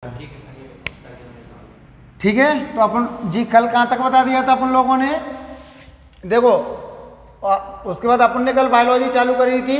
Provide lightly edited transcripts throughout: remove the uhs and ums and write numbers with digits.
ठीक है, तो अपन जी कल कहाँ तक बता दिया था अपन लोगों ने, देखो उसके बाद अपन ने कल बायोलॉजी चालू करी थी,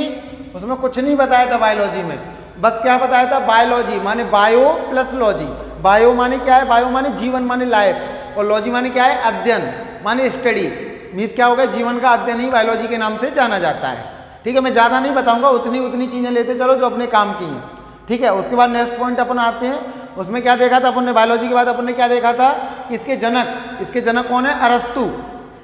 उसमें कुछ नहीं बताया था बायोलॉजी में, बस क्या बताया था, बायोलॉजी माने बायो प्लस लॉजी। बायो माने क्या है, बायो माने जीवन माने लाइफ, और लॉजी माने क्या है, अध्ययन माने स्टडी। मीन्स क्या होगा, जीवन का अध्ययन ही बायोलॉजी के नाम से जाना जाता है। ठीक है, मैं ज़्यादा नहीं बताऊंगा, उतनी चीज़ें लेते चलो जो अपने काम की हैं। ठीक है, उसके बाद नेक्स्ट पॉइंट अपन आते हैं, उसमें क्या देखा था अपन ने, बायोलॉजी के बाद अपन ने क्या देखा था, इसके जनक कौन है, अरस्तु।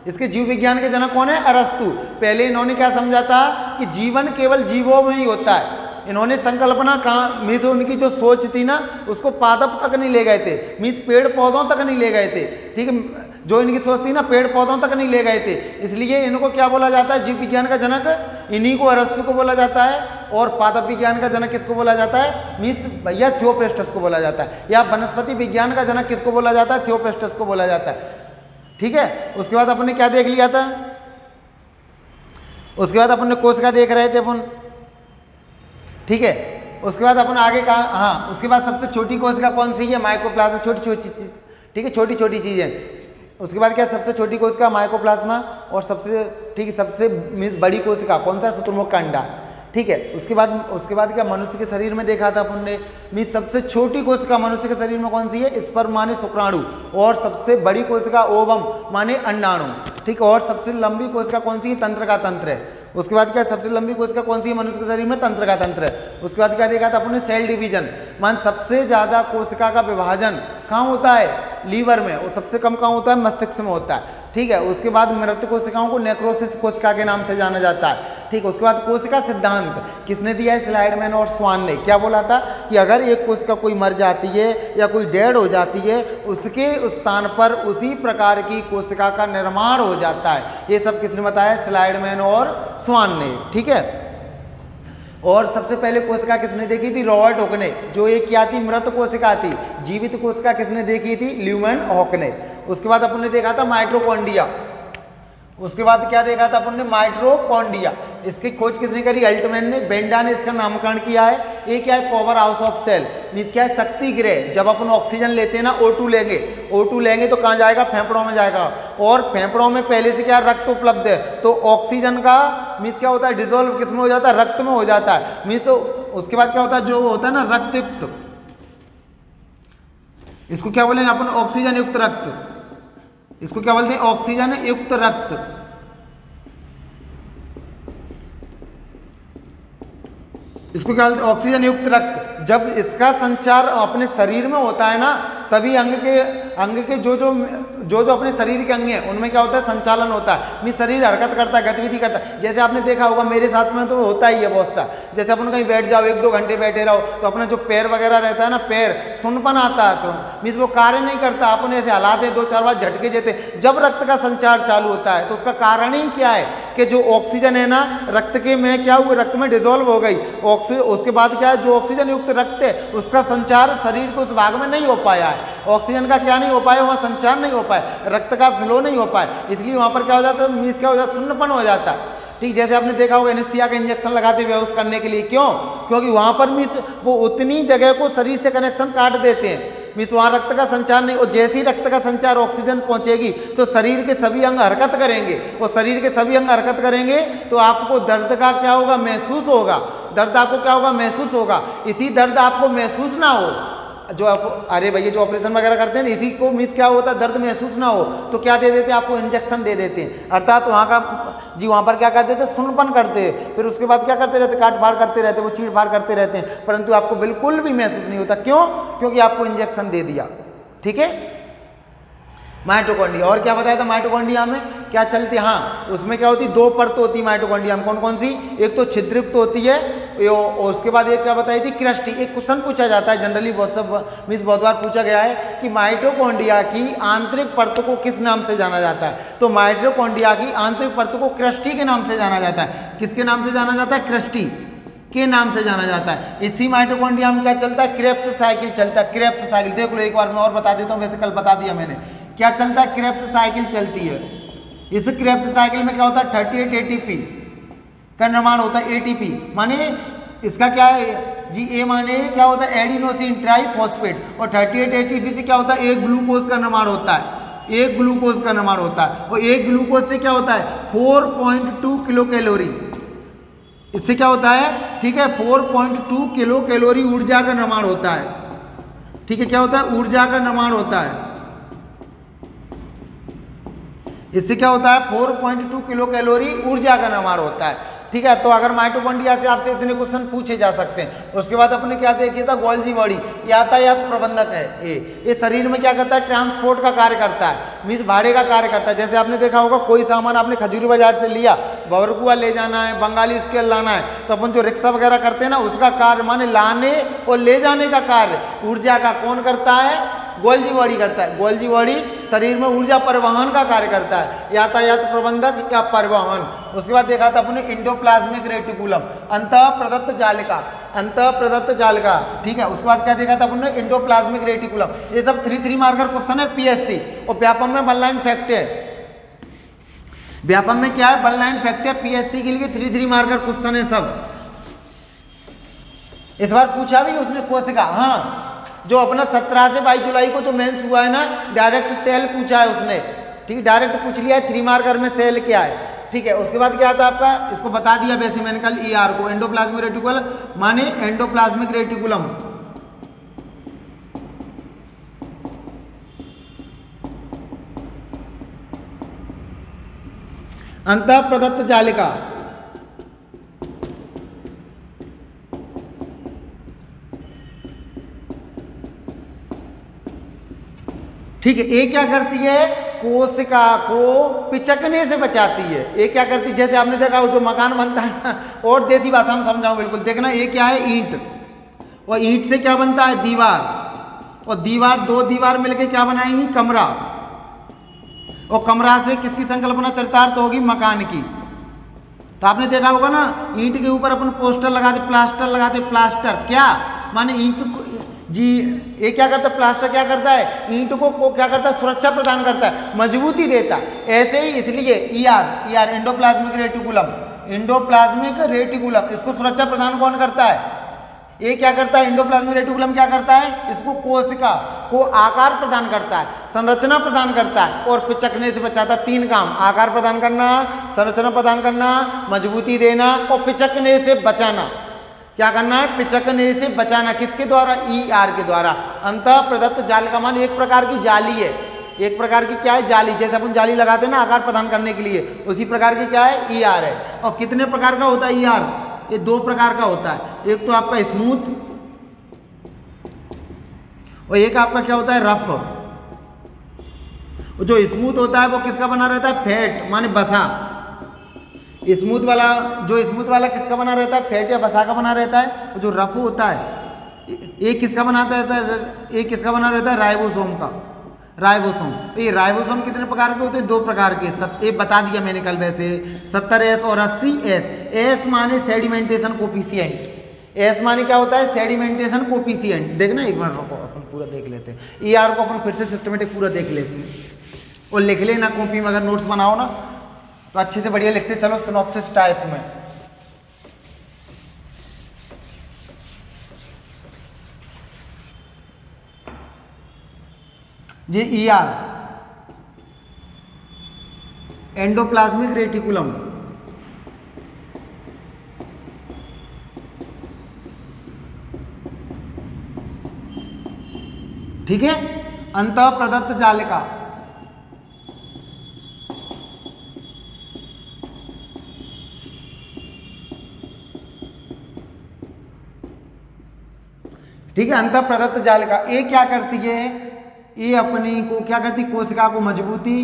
इसके जीव विज्ञान के जनक कौन है, अरस्तु। पहले इन्होंने क्या समझा था कि जीवन केवल जीवों में ही होता है। इन्होंने संकल्पना कहाँ, मीन्स उनकी जो सोच थी ना, उसको पादप तक नहीं ले गए थे, मीन्स पेड़ पौधों तक नहीं ले गए थे। ठीक है, जो इनकी सोच थी ना, पेड़ पौधों तक नहीं ले गए थे, इसलिए इनको क्या बोला जाता है, जीव विज्ञान का जनक इन्हीं को, अरस्तु को बोला जाता है। और पादप विज्ञान का जनक किसको बोला जाता है, मीन्स भैया थियोप्रेस्टस को बोला जाता है। या वनस्पति विज्ञान का जनक किसको बोला जाता है, थियोप्रेस्टस को बोला जाता है। ठीक है, उसके बाद अपन ने क्या देख लिया था, उसके बाद अपन ने कोशिका देख रहे थे अपन। ठीक है, उसके बाद अपन आगे कहा, हाँ उसके बाद सबसे छोटी कोशिका कौन सी है, माइकोप्लाज्मा, छोटी चीज। ठीक है, छोटी चीजें। उसके बाद क्या, सबसे छोटी कोशिका माइकोप्लाज्मा, और सबसे ठीक है सबसे मीन्स बड़ी कोशिका कौन सा, शुतुरमुर्ग का अंडा। ठीक है, उसके बाद क्या, मनुष्य के शरीर में देखा था अपन ने, मीन्स सबसे छोटी कोशिका मनुष्य के शरीर में कौन सी है, स्पर्म माने शुक्राणु, और सबसे बड़ी कोशिका ओवम माने अंडाणु। ठीक, और सबसे लंबी कोशिका कौन सी है, तंत्र का तंत्र है। उसके बाद क्या, सबसे लंबी कोशिका कौन सी है मनुष्य के शरीर में, तंत्र का तंत्र है। उसके बाद क्या देखा था अपन ने, सेल डिवीजन, मान सबसे ज्यादा कोशिका का विभाजन कहाँ होता है, लीवर में, और सबसे कम कहाँ होता है, मस्तिष्क में होता है। ठीक है, उसके बाद मृत कोशिकाओं को नेक्रोसिस कोशिका के नाम से जाना जाता है। ठीक, उसके बाद कोशिका सिद्धांत किसने दिया है, स्लाइडमैन और स्वान ने। क्या बोला था कि अगर एक कोशिका कोई मर जाती है या कोई डेड हो जाती है, उसके उस स्थान पर उसी प्रकार की कोशिका का निर्माण हो जाता है। ये सब किसने बताया, स्लाइडमैन और स्वान ने। ठीक है, और सबसे पहले कोशिका किसने देखी थी, रॉबर्ट हुक ने। जो एक क्या थी, मृत कोशिका थी। जीवित कोशिका किसने देखी थी, ल्यूमैन हॉक ने। उसके बाद अपन ने देखा था माइटोकॉन्ड्रिया। उसके बाद क्या देखा था अपन ने, माइटोकॉन्ड्रिया। इसकी खोज किसने करी, अल्टमैन ने। बेंडा ने इसका नामकरण किया है। ये क्या है, power house of cell, means क्या है, शक्ति गृह। जब अपन ऑक्सीजन लेते हैं ना, O2 लेंगे तो कहाँ जाएगा, फेफड़ों में जाएगा। और फेफड़ों में पहले से क्या, रक्त उपलब्ध है, तो ऑक्सीजन का मीन्स क्या होता है, डिजोल्व किस में हो जाता है, रक्त में हो जाता है। मीन्स उसके बाद क्या होता है, जो होता है ना रक्तयुक्त, इसको क्या बोलेंगे अपन, ऑक्सीजन युक्त रक्त। इसको क्या बोलते हैं, ऑक्सीजन युक्त रक्त। इसको क्या बोलते हैं, ऑक्सीजन युक्त रक्त। जब इसका संचार अपने शरीर में होता है ना, तभी अंग के जो अपने शरीर के अंग हैं उनमें क्या होता है, संचालन होता है। मीन शरीर हरकत करता है, गतिविधि करता है। जैसे आपने देखा होगा, मेरे साथ में तो होता ही है बहुत सा। जैसे अपन कहीं बैठ जाओ, 1-2 घंटे बैठे रहो, तो अपना जो पैर वगैरह रहता है ना, पैर सुनपन आता है, तो मीन्स वो कार्य नहीं करता, अपन ऐसे हलाते 2-4 बार झटके देते। जब रक्त का संचार चालू होता है, तो उसका कारण ही क्या है कि जो ऑक्सीजन है ना, रक्त के में क्या हुआ, रक्त में डिजोल्व हो गई। उसके बाद क्या है, जो ऑक्सीजन युक्त रक्त है उसका संचार शरीर के उस भाग में नहीं हो पाया है। ऑक्सीजन का क्या नहीं हो पाया, वहाँ संचार नहीं हो पाया, रक्त का फ्लो नहीं हो पाया, इसलिए वहाँ पर क्या हो जाता है, मीन्स क्या हो जाता है, शून्यपन हो जाता है। ठीक, जैसे आपने देखा होगा एनेस्थीसिया का इंजेक्शन लगाते बेहोश करने के लिए, क्यों, क्योंकि वहाँ पर मीन्स वो उतनी जगह को शरीर से कनेक्शन काट देते हैं, मीन्स वहाँ रक्त का संचार नहीं। और जैसे ही रक्त का संचार ऑक्सीजन पहुँचेगी तो शरीर के सभी अंग हरकत करेंगे, और शरीर के सभी अंग हरकत करेंगे तो आपको दर्द का क्या होगा, महसूस होगा। दर्द आपको क्या होगा, महसूस होगा। इसी दर्द आपको महसूस ना हो, जो आप अरे भैया जो ऑपरेशन वगैरह करते हैं ना, इसी को मीन्स क्या होता है, दर्द महसूस ना हो तो क्या दे देते हैं, आपको इंजेक्शन दे देते हैं। अर्थात वहाँ का जी, वहाँ पर क्या करते थे, सुनपन करते हैं, फिर उसके बाद क्या करते रहते, काट फाड़ करते रहते, वो चीड़ फाड़ करते रहते हैं, परंतु आपको बिल्कुल भी महसूस नहीं होता। क्यों, क्योंकि आपको इंजेक्शन दे दिया। ठीक है, माइटोकॉन्ड्रिया। और क्या बताया था, माइटोकॉन्ड्रिया में क्या चलती, हाँ उसमें क्या होती, 2 परत होती है माइटोकॉन्ड्रिया में। कौन कौन सी, एक तो छिद्रयुक्त होती है, और उसके बाद एक क्या बताई थी, क्रिस्टी। एक क्वेश्चन पूछा जाता है जनरली, बहुत बार पूछा गया है कि माइटोकॉन्ड्रिया की आंतरिक परत को किस नाम से जाना जाता है, तो माइटोकॉन्ड्रिया की आंतरिक परत को क्रिस्टी के नाम से जाना जाता है। किसके नाम से जाना जाता है, क्रिस्टी के नाम से जाना जाता है। इसी माइटोकॉन्ड्रिया में क्या चलता है, क्रेब्स साइकिल चलता है। क्रेब्स साइकिल देख लो, एक बार मैं और बता देता हूँ, वैसे कल बता दिया मैंने। क्या चलता है, क्रेब्स साइकिल चलती है। इस क्रेब्स साइकिल में क्या होता है, 38 ATP का निर्माण होता है। ATP माने इसका क्या है जी, ए माने क्या होता है एडिनोसिन ट्राइफॉस्फेट, और 38 एटीपी से क्या होता है एक ग्लूकोज का निर्माण होता है, एक ग्लूकोज का निर्माण होता है, और एक ग्लूकोज से क्या होता है 4.2 किलो कैलोरी, इससे क्या होता है ठीक है 4.2 किलो कैलोरी ऊर्जा का निर्माण होता है, ठीक है क्या होता है ऊर्जा का निर्माण होता है, इससे क्या होता है 4.2 किलो कैलोरी ऊर्जा का निर्माण होता है, ठीक है। तो अगर माइटोकॉन्ड्रिया से आपसे इतने क्वेश्चन पूछे जा सकते हैं। उसके बाद अपने क्या देखिए था गोल्जी बॉडी, यातायात प्रबंधक है ये शरीर में क्या करता है ट्रांसपोर्ट का कार्य करता है, मीन्स भाड़े का कार्य करता है। जैसे आपने देखा होगा कोई सामान आपने खजूरी बाजार से लिया, बवरकुआ ले जाना है, बंगाली स्केल लाना है, तो अपन जो रिक्शा वगैरह करते हैं ना उसका कार्य माने लाने और ले जाने का कार्य ऊर्जा का कौन करता है गोल्जी बॉडी करता है। गोल्जी बॉडी शरीर में ऊर्जा परिवहन का कार्य करता है, यातायात प्रबंधक या परिवहन। उसके बाद देखा था अपने इंडोप्लाज्मिक रेटिकुलम, अंतः प्रदत्त जालिका, अंतः प्रदत्त जालिका, ठीक है। उसके बाद क्या देखा था अपने इंडोप्लाज्मिक रेटिकुलम। ये सब 3 मार्कर क्वेश्चन है पीएससी, और व्यापम में 1 लाइन फैक्ट है, व्यापम में क्या है 1 लाइन फैक्ट है, पीएससी के लिए 3 मार्कर क्वेश्चन है सब। इस बार पूछा भी उसने कोशिका, हाँ जो अपना 17 से 22 जुलाई को जो मेंस हुआ है ना, डायरेक्ट सेल पूछा है उसने, ठीक है डायरेक्ट पूछ लिया है 3 मार्कर में सेल क्या है, ठीक है। उसके बाद क्या था आपका, इसको बता दिया वैसे मैंने कल ईआर को, एंडोप्लाज्मिक रेटिकुलम माने एंडोप्लाज्मिक रेटिकुलम, अंतः प्रदत्त जालिका, ठीक है। ये क्या करती है कोशिका को पिचकने से बचाती है। ये क्या करती है, जैसे आपने देखा वो जो मकान बनता है ना, और देसी भाषा में समझाऊं बिल्कुल, देखना ये क्या है ईंट, और ईंट से क्या बनता है दीवार, और दीवार 2 दीवार मिलके क्या बनाएंगी कमरा, और कमरा से किसकी संकल्पना चरितार्थ होगी मकान की। तो आपने देखा होगा ना ईंट के ऊपर अपन पोस्टर लगाते, प्लास्टर लगाते, प्लास्टर क्या माने ईंट जी, ये क्या करता है प्लास्टर क्या करता है ईंट को क्या करता है सुरक्षा प्रदान करता है, मजबूती देता है। ऐसे ही इसलिए ER endoplasmic reticulum, endoplasmic reticulum इसको सुरक्षा प्रदान कौन करता है, ये क्या करता है एंडोप्लाज्मिक रेटिकुलम क्या करता है, इसको कोशिका को आकार प्रदान करता है, संरचना प्रदान करता है, और पिचकने से बचाता है। 3 काम, आकार प्रदान करना, संरचना प्रदान करना, मजबूती देना, और पिचकने से बचाना। क्या करना है पिचकने से बचाना, किसके द्वारा ईआर के द्वारा। अंतः प्रदत्त जाल का मान एक प्रकार की जाली है, एक प्रकार की क्या है जाली, जैसे अपन जाली लगाते हैं ना आकार प्रदान करने के लिए, उसी प्रकार की क्या है ईआर है। और कितने प्रकार का होता है ईआर, ये 2 प्रकार का होता है, एक तो आपका स्मूथ और एक आपका क्या होता है रफ। जो स्मूथ होता है वो किसका बना रहता है फैट माने बसा, स्मूथ वाला जो स्मूथ वाला किसका बना रहता है फैट या बसा का बना रहता है। जो रफ होता है ये किसका बनाता रहता है, ये किसका बना रहता है राइबोसोम का, राइबोसोम। ये राइबोसोम कितने प्रकार के होते हैं 2 प्रकार के, ये बता दिया मैंने कल वैसे 70S और 80S। एस माने सेडिमेंटेशन कोफिशिएंट, एस माने क्या होता है सेडिमेंटेशन कोफिशिएंट। देखना एक मिनट रुको अपन पूरा देख लेते हैं, ईआर को अपन फिर से सिस्टमेटिक पूरा देख लेते हैं, और लिख लेना कॉपी में, अगर नोट्स बनाओ ना तो अच्छे से बढ़िया लिखते चलो सिनॉप्सिस टाइप में। ये ईआर एंडोप्लाज्मिक रेटिकुलम, ठीक है। अंतः प्रदत्त जालिका, ठीक है। अंतः प्रदत्त जालिका ये क्या करती है, ये अपनी को क्या करती कोशिका को मजबूती,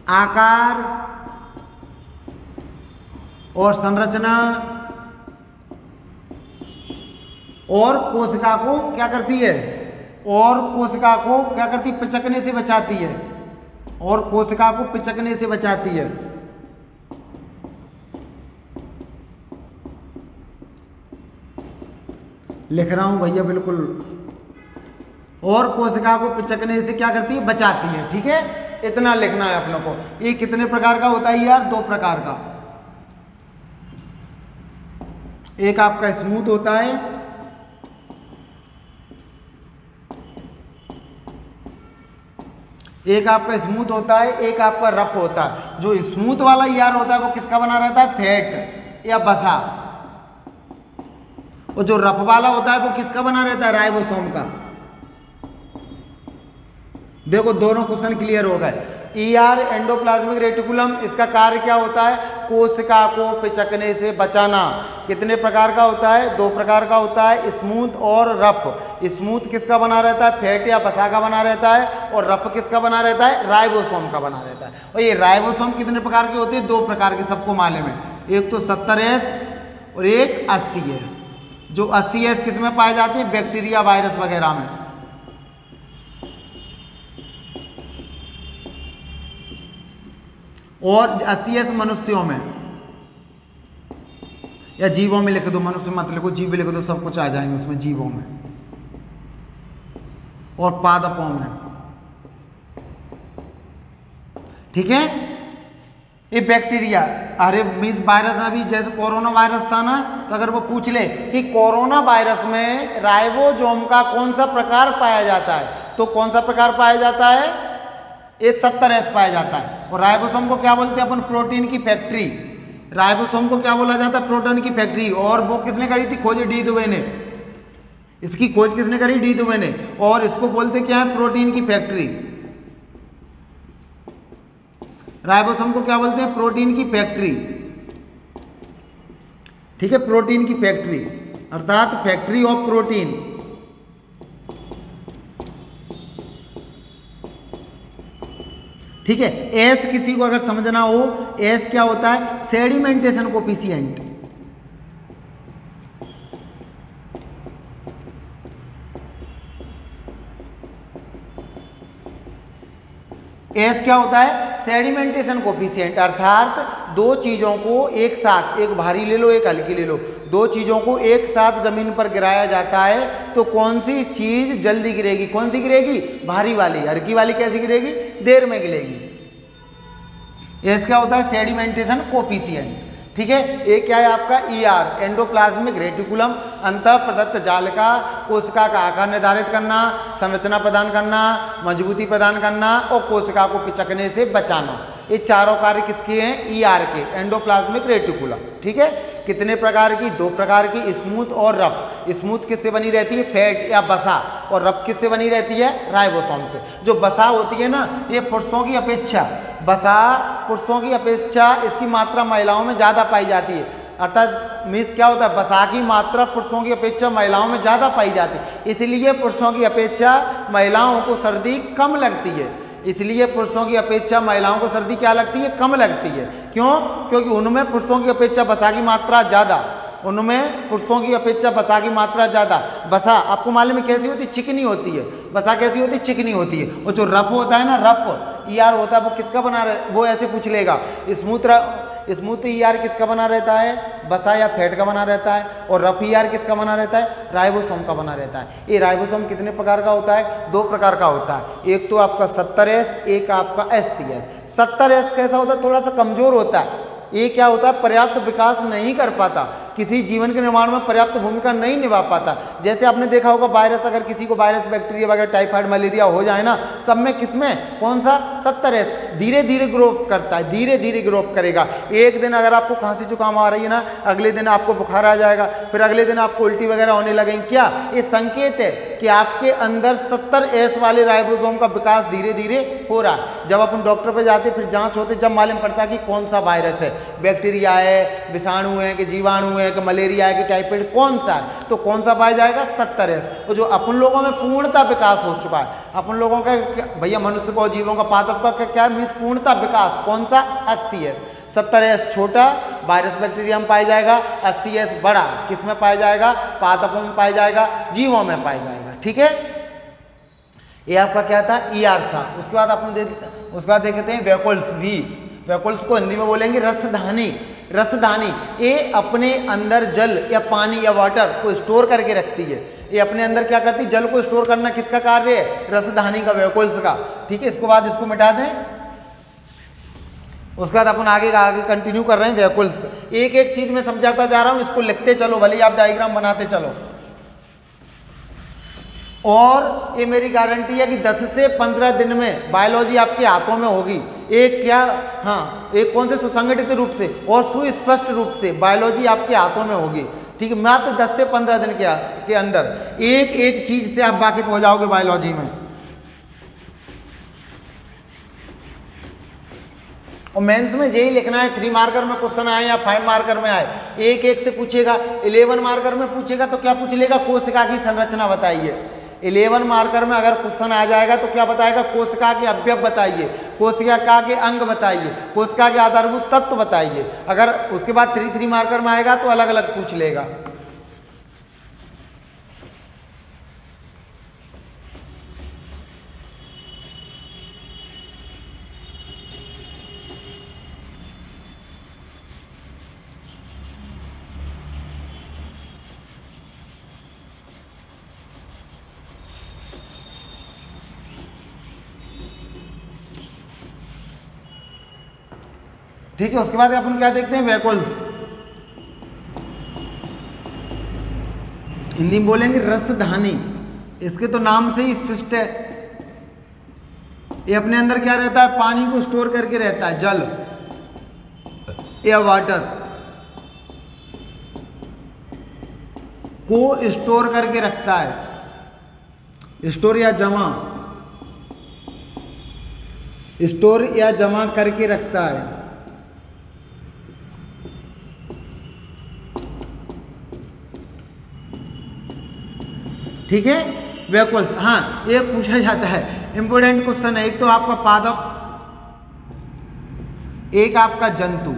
आकार और संरचना, और कोशिका को क्या करती है, और कोशिका को क्या करती पिचकने से बचाती है, और कोशिका को पिचकने से बचाती है। लिख रहा हूं भैया बिल्कुल, और कोशिका को पिचकने से क्या करती है बचाती है, ठीक है। इतना लिखना है अपनों को। ये कितने प्रकार का होता है यार 2 प्रकार का, एक आपका स्मूथ होता है, एक आपका स्मूथ होता है, एक आपका रफ होता है। जो स्मूथ वाला ईआर होता है वो किसका बना रहता है? फैट या बसा। और जो रफ वाला होता है वो किसका बना रहता है? राइबोसोम का। देखो दोनों क्वेश्चन क्लियर हो गए। ईआर एंडोप्लाज्मिक रेटिकुलम, इसका कार्य क्या होता है? कोशिका को पिचकने से बचाना। कितने प्रकार का होता है? 2 प्रकार का होता है, स्मूथ और रफ। स्मूथ किसका बना रहता है? फैट या बसा का बना रहता है। और रफ किसका बना रहता है? राइबोसोम का बना रहता है। और ये राइबोसोम कितने प्रकार के होते हैं? 2 प्रकार के, सबको मालूम है। एक तो 70S और एक 80S। जो 80S किस में पाए जाते हैं? बैक्टीरिया, वायरस वगैरह में। और 80S मनुष्यों में या जीवों में लिख दो, मनुष्य मत लिखो, जीव लिख दो, सब कुछ आ जाएंगे उसमें, जीवों में और पादपों में। ठीक है। ये बैक्टीरिया, अरे मीन्स वायरस, अभी जैसे कोरोना वायरस था ना, तो अगर वो पूछ ले कि कोरोना वायरस में राइबोसोम का कौन सा प्रकार पाया जाता है, तो कौन सा प्रकार पाया जाता है? ये 70S पाया जाता है। और राइबोसोम को क्या बोलते हैं अपन? प्रोटीन की फैक्ट्री। राइबोसोम को क्या बोला जाता है? प्रोटीन की फैक्ट्री। और वो किसने करी थी? खोज डी दुबे ने। इसकी खोज किसने करी? डी दुबे ने। और इसको बोलते क्या है? प्रोटीन की फैक्ट्री। राइबोसोम को क्या बोलते हैं? प्रोटीन की फैक्ट्री। ठीक है, प्रोटीन की फैक्ट्री अर्थात फैक्ट्री ऑफ प्रोटीन। ठीक है। एस किसी को अगर समझना हो, एस क्या होता है? Sedimentation coefficient. एस क्या होता है? सेडिमेंटेशन कोफिशिएंट, अर्थात 2 चीजों को एक साथ, एक भारी ले लो एक हल्की ले लो, 2 चीजों को एक साथ जमीन पर गिराया जाता है तो कौन सी चीज जल्दी गिरेगी? कौन सी गिरेगी? भारी वाली। हल्की वाली कैसी गिरेगी? देर में गिरेगी। एस क्या होता है? Sedimentation coefficient. ठीक है। ये क्या है आपका? ईआर एंडोप्लाज्मिक रेटिकुलम, अंतः प्रदत्त जालिका, कोशिका का आकार निर्धारित करना, संरचना प्रदान करना, मजबूती प्रदान करना और कोशिका को पिचकने से बचाना। ये चारों कार्य किसके हैं? ईआर के, एंडोप्लाज्मिक रेटिकुलम। ठीक है। कितने प्रकार की? 2 प्रकार की, स्मूथ और रफ। स्मूथ किससे बनी रहती है? फैट या बसा। और रफ किससे बनी रहती है? राइबोसोम से। जो बसा होती है ना, ये पुरुषों की अपेक्षा, बसा पुरुषों की अपेक्षा इसकी मात्रा महिलाओं में ज़्यादा पाई जाती है। अर्थात मीन्स क्या होता है? बसा की मात्रा पुरुषों की अपेक्षा महिलाओं में ज़्यादा पाई जाती है, इसलिए पुरुषों की अपेक्षा महिलाओं को सर्दी कम लगती है। इसलिए पुरुषों की अपेक्षा महिलाओं को सर्दी क्या लगती है? कम लगती है। क्यों? क्योंकि उनमें पुरुषों की अपेक्षा बसा की मात्रा ज़्यादा, उनमें पुरुषों की अपेक्षा बसा की मात्रा ज़्यादा। बसा आपको मालूम है कैसी होती है? चिकनी होती है। बसा कैसी होती है? चिकनी होती है। और जो रफ होता है ना, रफ ईआर होता है, वो किसका बना रहे? वो ऐसे पूछ लेगा। स्मूथ ईआर किसका बना रहता है? बसा या फैट का बना रहता है। और रफ ईआर किसका बना रहता है? राइबोसोम का बना रहता है। ये राइबोसोम कितने प्रकार का होता है? 2 प्रकार का होता है। एक तो आपका 70S, एक आपका 80S। 70S कैसा होता है? थोड़ा सा कमजोर होता है। ये क्या होता है? पर्याप्त विकास नहीं कर पाता, किसी जीवन के निर्माण में पर्याप्त भूमिका नहीं निभा पाता। जैसे आपने देखा होगा वायरस, अगर किसी को वायरस, बैक्टीरिया वगैरह, टाइफाइड, मलेरिया हो जाए ना, सब में किसमें? कौन सा? 70S। धीरे धीरे ग्रो करता है, धीरे धीरे ग्रो करेगा। एक दिन अगर आपको खांसी जुकाम आ रही है ना, अगले दिन आपको बुखार आ जाएगा, फिर अगले दिन आपको उल्टी वगैरह होने लगेंगी। क्या ये संकेत है कि आपके अंदर 70S वाले राइबोसोम का विकास धीरे धीरे हो रहा है? जब अपन डॉक्टर पर जाते, फिर जांच होते, जब मालूम पड़ता है कि कौन सा वायरस है, बैक्टीरिया है, विषाणु है कि जीवाणु है कि मलेरिया है कि टाइफाइड, कौन सा है, तो कौन सा पाया जाएगा? 70S। और जो अपन लोगों में पूर्णता विकास हो चुका है, अपन लोगों का भैया मनुष्य को, जीवों का, पादप का क्या मीन्स पूर्णता विकास, कौन सा? 80S। 70S छोटा वायरस बैक्टीरिया में पाया जाएगा, 80S बड़ा किस में पाया जाएगा? पादपों में पाया जाएगा, जीवों में पाया जाएगा। ठीक है। ये आपका क्या था? ईआर था। उसके बाद अपन देखते हैं वैकुल्स भी। वैकुल्स को हिंदी में बोलेंगे रसधानी। रसधानी ये अपने अंदर जल या पानी या वाटर को स्टोर करके रखती है। ये अपने अंदर क्या करती है? जल को स्टोर करना किसका कार्य है? रसधानी का, वैकुल्स का। ठीक है। इसके बाद इसको मिटा दें। उसके बाद अपन आगे कंटिन्यू कर रहे हैं वैक्यूल्स। एक एक चीज में समझाता जा रहा हूं, इसको लिखते चलो, भले ही आप डायग्राम बनाते चलो। और ये मेरी गारंटी है कि 10 से 15 दिन में बायोलॉजी आपके हाथों में होगी। एक क्या, हाँ, एक कौन से सुसंगठित रूप से और सुस्पष्ट रूप से बायोलॉजी आपके हाथों में होगी। ठीक है, मात्र 10 से 15 दिन के अंदर एक एक चीज से आप वाकिफ हो जाओगे बायोलॉजी में। और मेंस में यही लिखना है, 3 मार्कर में क्वेश्चन आए या 5 मार्कर में आए, एक एक से पूछेगा। 11 मार्कर में पूछेगा तो क्या पूछ लेगा, कोशिका की संरचना बताइए। 11 मार्कर में अगर क्वेश्चन आ जाएगा तो क्या बताएगा, कोशिका के अवयव बताइए, कोशिका के अंग बताइए, कोशिका के आधारभूत तत्व बताइए। अगर उसके बाद 3 मार्कर में आएगा तो अलग अलग पूछ लेगा। ठीक है, उसके बाद अपन क्या देखते हैं, वैक्यूल्स। हिंदी में बोलेंगे रसधानी। इसके तो नाम से ही स्पष्ट है, ये अपने अंदर क्या रहता है, पानी को स्टोर करके रहता है, जल या वाटर को स्टोर करके रखता है। स्टोर या जमा, स्टोर या जमा करके रखता है। ठीक है, वैक्यूल्स। हाँ, ये पूछा जाता है, इंपोर्टेंट क्वेश्चन है। एक तो आपका पादप, एक आपका जंतु।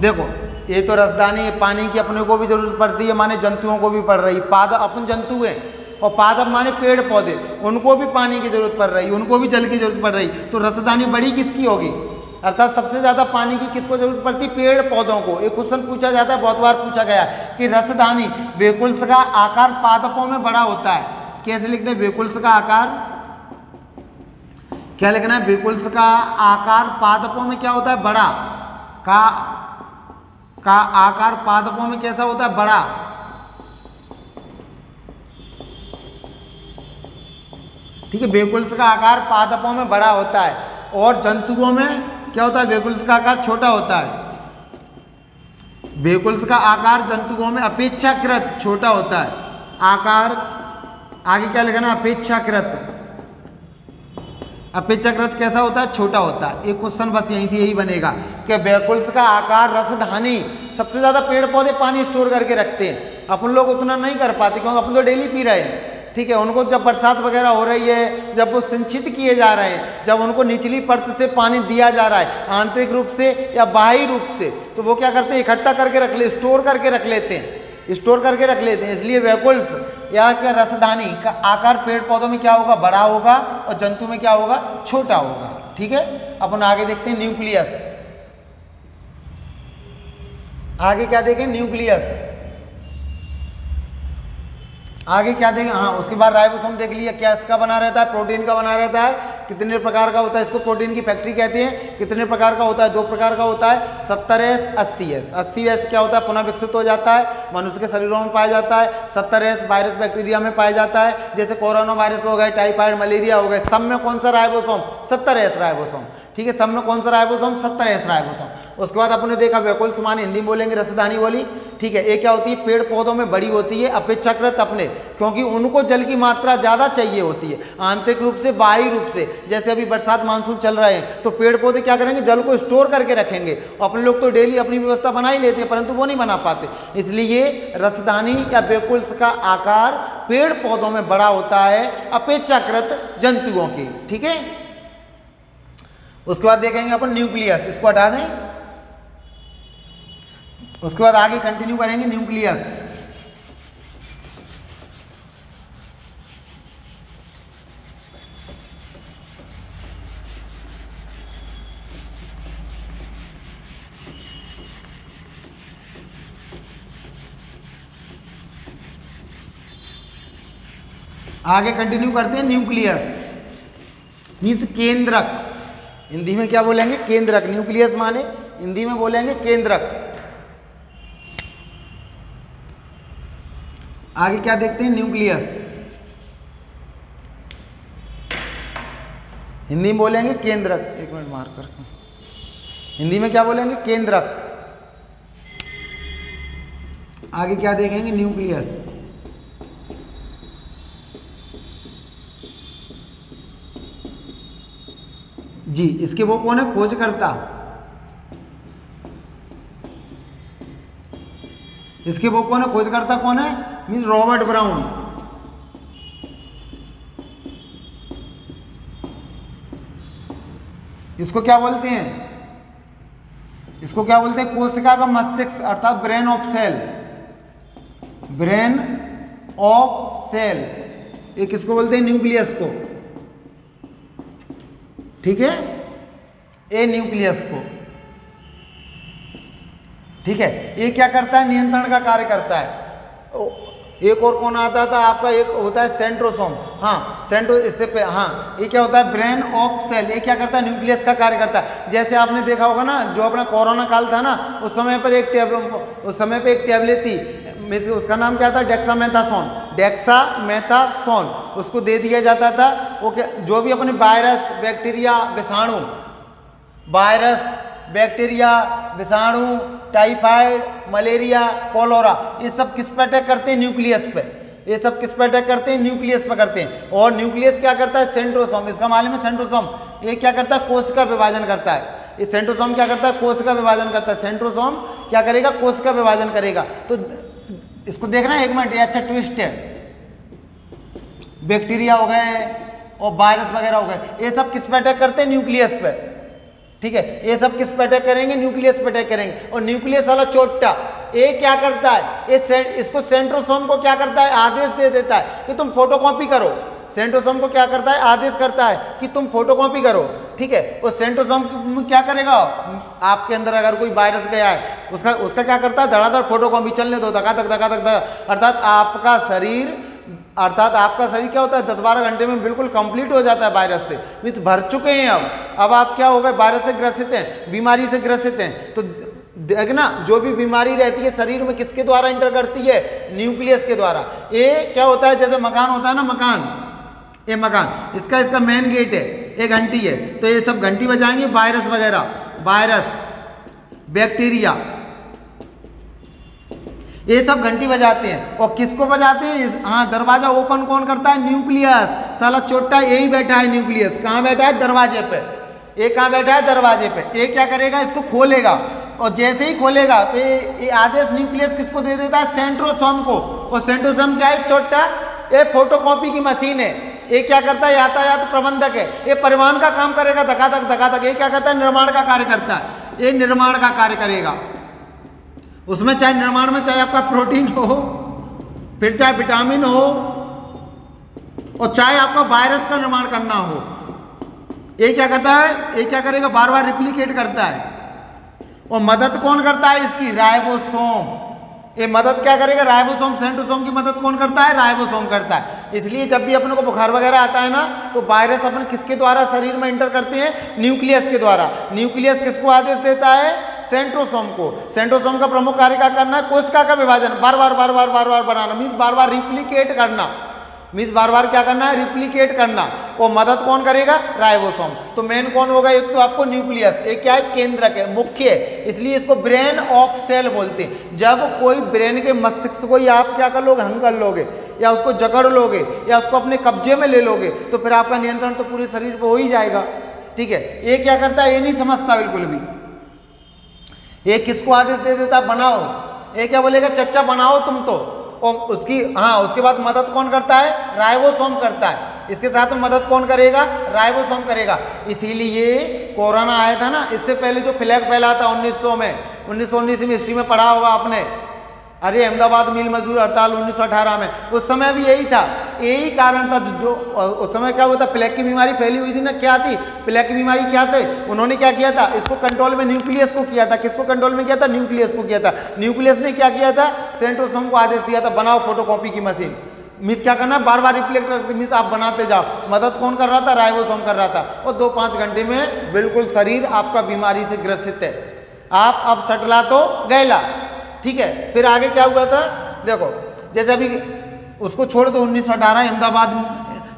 देखो, ये तो रसदानी, पानी की अपने को भी जरूरत पड़ती है, माने जंतुओं को भी पड़ रही। पादप, अपन जंतु हैं, और पादप माने पेड़ पौधे, उनको भी पानी की जरूरत पड़ रही, उनको भी जल की जरूरत पड़ रही। तो रसदानी बड़ी किसकी होगी, अर्थात सबसे ज्यादा पानी की किसको जरूरत पड़ती, पेड़ पौधों को। एक क्वेश्चन पूछा जाता है, बहुत बार पूछा गया कि रसदानी, वैक्यूल्स का आकार पादपों में बड़ा होता है। कैसे लिखते हैं, वैक्यूल्स का आकार, क्या लिखना है, वैक्यूल्स का आकार पादपों में क्या होता है, बड़ा। का आकार पादपों में कैसा होता है, बड़ा। ठीक है, वैक्यूल्स का आकार पादपों में बड़ा होता है, और जंतुओं में क्या होता है, वैक्यूल्स का आकार छोटा होता है। वैक्यूल्स का आकार जंतुओं में अपेक्षाकृत छोटा होता है। आकार आगे क्या लिखना है, अपेक्षाकृत। अपेक्षाकृत कैसा होता है, छोटा होता है। एक क्वेश्चन बस यहीं से यही बनेगा कि वैक्यूल्स का आकार रसधानी, सबसे ज्यादा पेड़ पौधे पानी स्टोर करके रखते हैं, अपन लोग उतना नहीं कर पाते क्योंकि अपन तो डेली पी रहे हैं। ठीक है, उनको जब बरसात वगैरह हो रही है, जब वो सिंचित किए जा रहे हैं, जब उनको निचली परत से पानी दिया जा रहा है आंतरिक रूप से या बाह्य रूप से, तो वो क्या करते हैं, इकट्ठा करके रख ले, स्टोर करके रख लेते हैं, स्टोर करके रख लेते हैं। इसलिए वैक्यूल्स या क्या रसदानी का आकार पेड़ पौधों में क्या होगा, बड़ा होगा, और जंतु में क्या होगा, छोटा होगा। ठीक है, अपन आगे देखते हैं न्यूक्लियस। आगे क्या देखें, न्यूक्लियस। आगे क्या देखें, हाँ, उसके बाद राइबोसोम देख लिया, क्या इसका बना रहता है, प्रोटीन का बना रहता है। कितने प्रकार का होता है, इसको प्रोटीन की फैक्ट्री कहते हैं। कितने प्रकार का होता है, 2 प्रकार का होता है, 70S 80S। 80S क्या होता है, पुनः विकसित हो जाता है, मनुष्य के शरीरों में पाया जाता है। 70S वायरस बैक्टीरिया में पाया जाता है, जैसे कोरोना वायरस हो गए, टाइफाइड, मलेरिया हो गए, सब में कौन सा राइबोसोम, 70S राइबोसोम। ठीक है, सब में कौन सा राइबोसोम, 70S राइबोसोम। उसके बाद अपने देखा वैक्यूल्स माने हिंदी में बोलेंगे रसदानी बोली। ठीक है, ये क्या होती है, पेड़ पौधों में बड़ी होती है अपेक्षाकृत अपने, क्योंकि उनको जल की मात्रा ज्यादा चाहिए होती है, आंतरिक रूप से बाह्य रूप से। जैसे अभी बरसात मानसून चल रहे हैं, तो पेड़ पौधे क्या करेंगे, जल को स्टोर करके रखेंगे। अपने लोग तो डेली अपनी व्यवस्था बना ही लेते हैं, परंतु वो नहीं बना पाते। इसलिए रसदानी या वैक्यूल्स का आकार पेड़ पौधों में बड़ा होता है अपेक्षाकृत जंतुओं की। ठीक है, उसके बाद देखेंगे अपन न्यूक्लियस, इसको हटा दें। उसके बाद आगे कंटिन्यू करेंगे न्यूक्लियस। आगे कंटिन्यू करते हैं न्यूक्लियस मीन्स केंद्रक। हिंदी में क्या बोलेंगे? केंद्रक। न्यूक्लियस माने हिंदी में बोलेंगे केंद्रक। आगे क्या देखते हैं? न्यूक्लियस। हिंदी में बोलेंगे केंद्रक। एक मिनट मार करके, हिंदी में क्या बोलेंगे? केंद्रक। आगे क्या देखेंगे? न्यूक्लियस। जी, इसके वो कौन है? खोजकर्ता। इसके वो कौन है? खोजकर्ता कौन है? Means Robert brown. इसको क्या बोलते हैं? इसको क्या बोलते हैं? कोशिका का मस्तिष्क अर्थात brain of cell. Brain of cell ये किसको बोलते हैं? न्यूक्लियस को। ठीक है, ए न्यूक्लियस को। ठीक है, ये क्या करता है? नियंत्रण का कार्य करता है। एक और कौन आता था आपका? एक होता है सेंट्रोसोम। हाँ, इससे पे हाँ, ये क्या होता है? Brain of cell. ये क्या करता है? न्यूक्लियस का कार्य करता है। जैसे आपने देखा होगा ना, जो अपना कोरोना काल था ना, उस समय पे एक टेबलेट थी, उसका नाम क्या था? डेक्सामेथासोन। डेक्सामेथासोन उसको दे दिया जाता था। वो क्या, जो भी अपने वायरस, बैक्टीरिया, विषाणु, टाइफाइड, मलेरिया, कोलोरा, ये सब किस पे अटैक करते हैं? न्यूक्लियस पे। ये सब किस पे अटैक करते हैं? न्यूक्लियस पे करते हैं। और न्यूक्लियस क्या करता है? सेंट्रोसोम। इसका मालूम है? सेंट्रोसोम ये क्या करता है? कोशिका विभाजन करता है। ये सेंट्रोसोम क्या करता है? कोशिका विभाजन करता है। सेंट्रोसोम क्या करेगा? कोशिका विभाजन करेगा। तो इसको देखना एक मिनट, ये अच्छा ट्विस्ट है। बैक्टीरिया हो गए और वायरस वगैरह हो गए, ये सब किस पे अटैक करते हैं? न्यूक्लियस पे। ठीक है, ये सब किस पे अटैक करेंगे? न्यूक्लियस पे अटैक करेंगे। और न्यूक्लियस वाला चोटा ये क्या करता है? इसको सेंट्रोसोम को क्या करता है? आदेश दे देता है कि तुम फोटोकॉपी करो। सेंट्रोसोम को क्या करता है? आदेश करता है कि तुम फोटोकॉपी करो। ठीक है, और सेंट्रोसोम क्या करेगा? आपके अंदर अगर कोई वायरस गया है, उसका क्या करता है? धड़ाधड़ फोटोकॉपी चलने दो, धका। अर्थात आपका शरीर क्या होता है? 10-12 घंटे में बिल्कुल कंप्लीट हो जाता है वायरस से। मीन्स भर चुके हैं अब आप क्या हो गए? वायरस से ग्रसित हैं, बीमारी से ग्रसित हैं। तो देखना, जो भी बीमारी रहती है शरीर में किसके द्वारा इंटर करती है? न्यूक्लियस के द्वारा। ये क्या होता है? जैसे मकान होता है ना, मकान इसका मेन गेट है, एक घंटी है, तो ये सब घंटी बजाएंगे। वायरस वगैरह, बैक्टीरिया, ये सब घंटी बजाते हैं। और किसको बजाते हैं? हाँ, दरवाजा ओपन कौन करता है? न्यूक्लियस। साला चोटा यही बैठा है न्यूक्लियस। कहाँ बैठा है? दरवाजे पे। ये कहाँ बैठा है? दरवाजे पे। ये क्या करेगा? इसको खोलेगा, और जैसे ही खोलेगा तो ये आदेश न्यूक्लियस किसको दे देता है? सेंट्रोसोम को। और सेंट्रोसोम क्या है? चोटा, ये फोटोकॉपी की मशीन है। ये क्या करता है? यातायात प्रबंधक है। ये परिवहन का काम करेगा, धका। ये क्या करता है? निर्माण का कार्य करता है। ये निर्माण का कार्य करेगा। उसमें चाहे निर्माण में चाहे आपका प्रोटीन हो, फिर चाहे विटामिन हो, और चाहे आपका वायरस का निर्माण करना हो, ये क्या करता है? ये क्या करेगा? बार बार रिप्लिकेट करता है। और मदद कौन करता है इसकी? राइबोसोम। ये मदद क्या करेगा? राइबोसोम। सेंट्रोसोम की मदद कौन करता है? राइबोसोम करता है। इसलिए जब भी अपने को बुखार वगैरह आता है ना, तो वायरस अपन किसके द्वारा शरीर में इंटर करते हैं? न्यूक्लियस के द्वारा। न्यूक्लियस किसको आदेश देता है? सेंट्रोसोम को। सेंट्रोसोम का प्रमुख कार्य क्या करना है? कोशिका का विभाजन, बार बार बनाना, मीन्स बार बार रिप्लिकेट करना। मीन्स बार बार क्या करना है? रिप्लिकेट करना। और मदद कौन करेगा? राइबोसोम। तो मेन कौन होगा? एक तो आपको न्यूक्लियस, एक क्या है? केंद्रक है, मुख्य है, इसलिए इसको ब्रेन ऑफ सेल बोलते हैं। जब कोई ब्रेन के मस्तिष्क को या आप क्या कर लोगे? हंग कर लोगे, या उसको जकड़ लोगे, या उसको अपने कब्जे में ले लोगे, तो फिर आपका नियंत्रण तो पूरे शरीर पर हो ही जाएगा। ठीक है, ये क्या करता है? ये नहीं समझता बिल्कुल भी। ये किसको आदेश दे देता? बनाओ। ये क्या बोलेगा? चच्चा बनाओ तुम तो। और उसके बाद मदद कौन करता है? राइबोसोम करता है। इसके साथ में मदद कौन करेगा? राइबोसोम करेगा। इसीलिए कोरोना आया था ना, इससे पहले जो फ्लैग फैला था 1919 में हिस्ट्री में पढ़ा होगा आपने। अरे अहमदाबाद मिल मजदूर हड़ताल 1918 में, उस समय भी यही था, यही कारण था। जो उस समय क्या हुआ था? प्लेग की बीमारी फैली हुई थी ना। क्या थी प्लेग की बीमारी? क्या थे? उन्होंने क्या किया था? इसको कंट्रोल में न्यूक्लियस को किया था। किसको कंट्रोल में किया था? न्यूक्लियस को किया था। न्यूक्लियस ने क्या किया था? सेंट्रोसोम को आदेश दिया था, बनाओ फोटोकॉपी की मशीन। मीन्स क्या करना, बार बार रिफ्लेक्ट करके मीन्स आप बनाते जाओ। मदद कौन कर रहा था, राइबोसोम कर रहा था। और 2-5 घंटे में बिल्कुल शरीर आपका बीमारी से ग्रसित है। आप अब सटला तो गैला, ठीक है। फिर आगे क्या हुआ था, देखो जैसे अभी उसको छोड़ दो 1918 अहमदाबाद,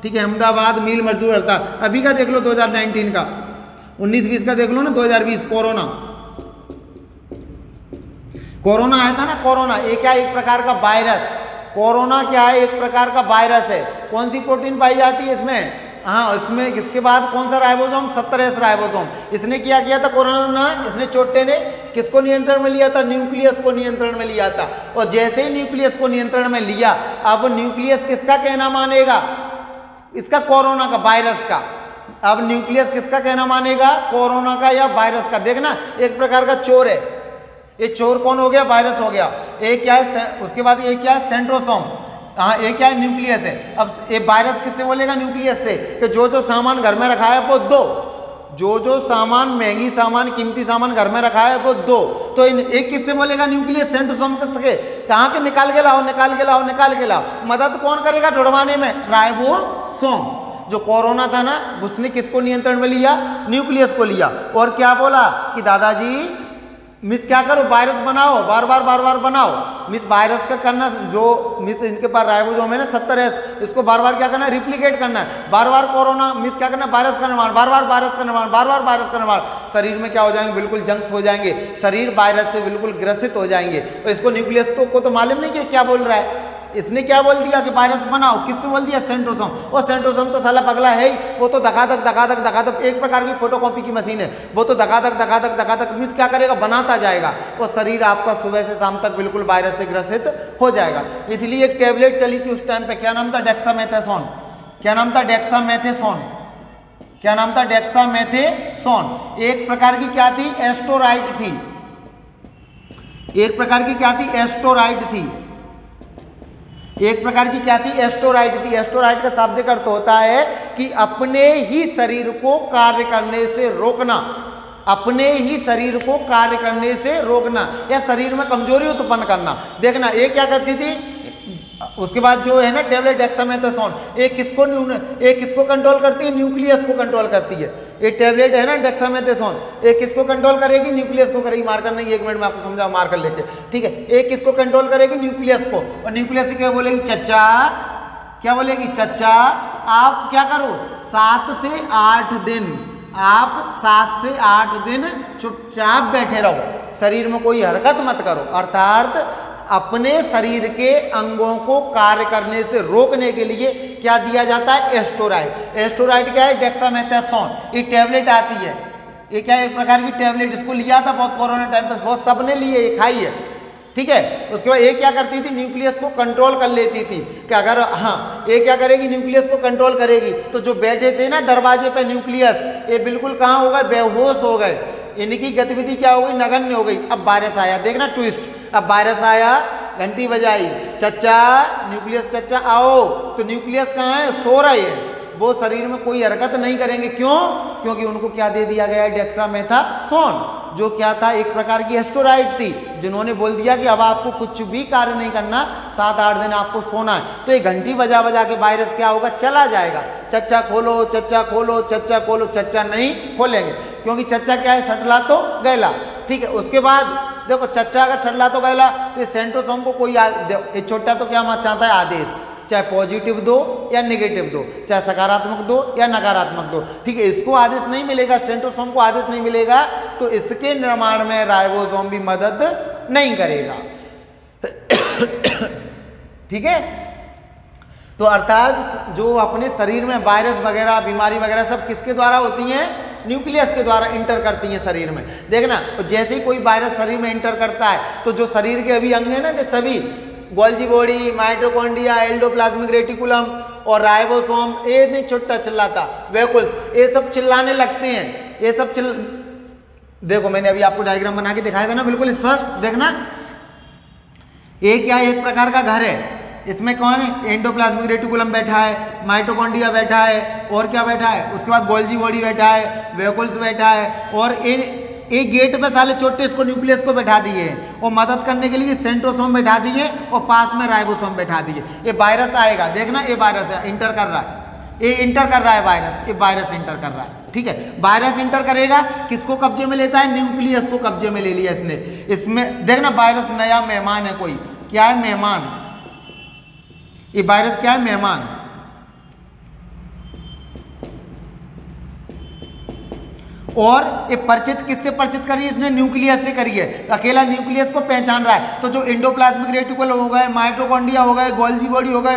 ठीक है, अहमदाबाद मील मजदूर हड़ताल। अभी का देख लो 2019 का, 19-20 का देख लो ना, 2020 कोरोना आया था ना। कोरोना ये क्या, एक प्रकार का वायरस। कोरोना क्या है, एक प्रकार का वायरस है। कौन सी प्रोटीन पाई जाती है इसमें, हाँ इसमें, इसके बाद कौन सा राइबोसोम, 70S राइबोसोम। इसने क्या किया था कोरोना, इसने चोटे ने किसको नियंत्रण में लिया था, न्यूक्लियस को नियंत्रण में लिया था। और जैसे ही न्यूक्लियस को नियंत्रण में लिया, अब न्यूक्लियस किसका कहना मानेगा, इसका, कोरोना का, वायरस का। अब न्यूक्लियस किसका कहना मानेगा, कोरोना का या वायरस का। देखना एक प्रकार का चोर है, ये चोर कौन हो गया, वायरस हो गया। एक क्या है, उसके बाद ये क्या है, सेंट्रोसोम, हाँ ये क्या है, न्यूक्लियस है। अब ये वायरस किससे बोलेगा, न्यूक्लियस से, कि जो सामान घर में रखा है वो दो, जो सामान, महंगी सामान, कीमती सामान घर में रखा है वो दो। तो एक किससे बोलेगा, न्यूक्लियस, सेंट्रोसोम से। कहाँ के, निकाल के लाओ, निकाल के लाओ, निकाल के लाओ। मदद कौन करेगा ढूंढवाने में, राइबोसोम। जो कोरोना था ना, उसने किसको नियंत्रण में लिया, न्यूक्लियस को लिया। और क्या बोला कि दादाजी मिस क्या करो, वायरस बनाओ, बार बार बनाओ। मिस वायरस का करना, जो मिस इनके पास राइबोसोम है ना 70S, इसको बार बार क्या करना है, रिप्लिकेट करना है। बार बार कोरोना, मिस क्या करना, वायरस का निर्माण, बार बार वायरस का निर्माण, बार बार वायरस का निर्माण। शरीर में क्या हो जाएंगे, बिल्कुल जंक्स हो जाएंगे, शरीर वायरस से बिल्कुल ग्रसित हो जाएंगे। और इसको न्यूक्लियस को तो मालूम नहीं कि क्या बोल रहा है। इसने क्या बोल दिया कि वायरस बनाओ, किससे बोल दिया, सेंट्रोसोम। और सेंट्रोसोम तो साला पगला है ही, वो तो धकाधक एक प्रकार की फोटोकॉपी की मशीन है। वो तो धकाधक मीन्स क्या करेगा, बनाता जाएगा। और शरीर आपका सुबह से शाम तक बिल्कुल वायरस से ग्रसित हो जाएगा। इसलिए एक टैबलेट चली थी उस टाइम पे, क्या नाम था, डेक्सामेथासोन। क्या नाम था, डेक्सामेथासोन। क्या नाम था, डेक्सामेथासोन। एक प्रकार की क्या थी, एस्टोराइड थी। एक प्रकार की क्या थी, एस्टोराइड थी। एक प्रकार की क्या थी, एस्टोराइड थी। एस्टोराइड का शाब्दिक अर्थ होता है कि अपने ही शरीर को कार्य करने से रोकना, अपने ही शरीर को कार्य करने से रोकना, या शरीर में कमजोरी उत्पन्न करना। देखना ये क्या करती थी, उसके बाद जो है ना टेबलेट डेक्सामेथासोन, एक किसको कंट्रोल करती है, न्यूक्लियस को कंट्रोल करती है। ये टेबलेट है ना डेक्सामेथासोन, एक किसको कंट्रोल करेगी, न्यूक्लियस को करेगी। मार्कर नहीं, 1 मिनट में आपको समझाओ मार्कर लेके, ठीक है। एक किसको कंट्रोल करेगी, न्यूक्लियस को। और न्यूक्लियस क्या बोलेगी, चच्चा, क्या बोलेगी, चच्चा आप क्या करो, 7 से 8 दिन, आप 7 से 8 दिन चुपचाप बैठे रहो, शरीर में कोई हरकत मत करो। अर्थात अपने शरीर के अंगों को कार्य करने से रोकने के लिए क्या दिया जाता है, एस्टोराइड। एस्टोराइड क्या है, डेक्सामेथासोन। ये टैबलेट आती है, ये क्या है, एक प्रकार की टैबलेट। इसको लिया था बहुत कोरोना टाइम पर, बहुत सबने लिए, ये खाई है, ठीक है। उसके बाद ये क्या करती थी, न्यूक्लियस को कंट्रोल कर लेती थी कि अगर, हाँ ये क्या करेगी, न्यूक्लियस को कंट्रोल करेगी। तो जो बैठे थे ना दरवाजे पे न्यूक्लियस, ये बिल्कुल कहाँ हो गए, बेहोश हो गए। इनकी गतिविधि क्या हो गई, नगण्य हो गई। अब वायरस आया, देखना ट्विस्ट, अब वायरस आया, घंटी बजाई, चच्चा न्यूक्लियस, चच्चा आओ। तो न्यूक्लियस कहाँ है, सो रहे हैं, वो शरीर में कोई हरकत नहीं करेंगे। क्यों, क्योंकि उनको क्या दे दिया गया है, डेक्सामेथासोन, जो क्या था, एक प्रकार की एस्टोराइड थी, जिन्होंने बोल दिया कि अब आपको कुछ भी कार्य नहीं करना, 7-8 दिन आपको सोना है। तो ये घंटी बजा बजा के वायरस क्या होगा, चला जाएगा। चच्चा खोलो, चच्चा खोलो, चच्चा खोलो, चच्चा नहीं खोलेंगे, क्योंकि चच्चा क्या है, सटला तो गैला, ठीक है। उसके बाद देखो, चच्चा अगर सटला तो गैला, तो सेंट्रोसोम को कोई छोटा तो क्या चाहता है, आदेश, चाहे पॉजिटिव दो या नेगेटिव दो, चाहे सकारात्मक दो या नकारात्मक दो, ठीक है। इसको आदेश नहीं मिलेगा, सेंट्रोसोम को आदेश नहीं मिलेगा, तो इसके निर्माण में राइबोसोम भी मदद नहीं करेगा, ठीक है। तो अर्थात जो अपने शरीर में वायरस वगैरह, बीमारी वगैरह सब किसके द्वारा होती हैं, न्यूक्लियस के द्वारा इंटर करती हैं शरीर में। देखना, तो जैसे ही कोई वायरस शरीर में इंटर करता है, तो जो शरीर के अभी अंग है ना, जो सभी Golgi body, mitochondria, endoplasmic reticulum और राइबोसोम, ये नहीं छोटा चिल्लाता, वैकुल्स, ये सब चिल्लाने लगते हैं। ये सब देखो मैंने अभी आपको डायग्राम बना के दिखाया था ना, बिल्कुल स्पष्ट। देखना, ये क्या, एक प्रकार का घर है, इसमें कौन है, एंडोप्लाज्मिक रेटिकुलम बैठा है, माइटोकॉन्ड्रिया बैठा है, और क्या बैठा है, उसके बाद गोल्जी बॉडी बैठा है, वैकुल्स बैठा है, और एक गेट पे साले छोटे इसको न्यूक्लियस को बैठा दिए हैं और मदद करने के लिए सेंट्रोसोम बैठा दिए और पास में राइबोसोम बैठा दिए। ये वायरस आएगा, देखना ये वायरस है, इंटर कर रहा है, ये इंटर कर रहा है वायरस, ये वायरस इंटर कर रहा है, ठीक है। वायरस इंटर करेगा, किसको कब्जे में लेता है? न्यूक्लियस को कब्जे में ले लिया इसने। इसमें देखना वायरस नया मेहमान है कोई, क्या है? मेहमान। ये वायरस क्या है? मेहमान। और ये परिचित किससे परिचित करी है इसने? न्यूक्लियस से करी है। अकेला न्यूक्लियस को पहचान रहा है, तो जो एंडोप्लाज्मिक रेटिकुलम हो गए, माइटोकॉन्ड्रिया हो गए, गोल्जी बॉडी हो गए,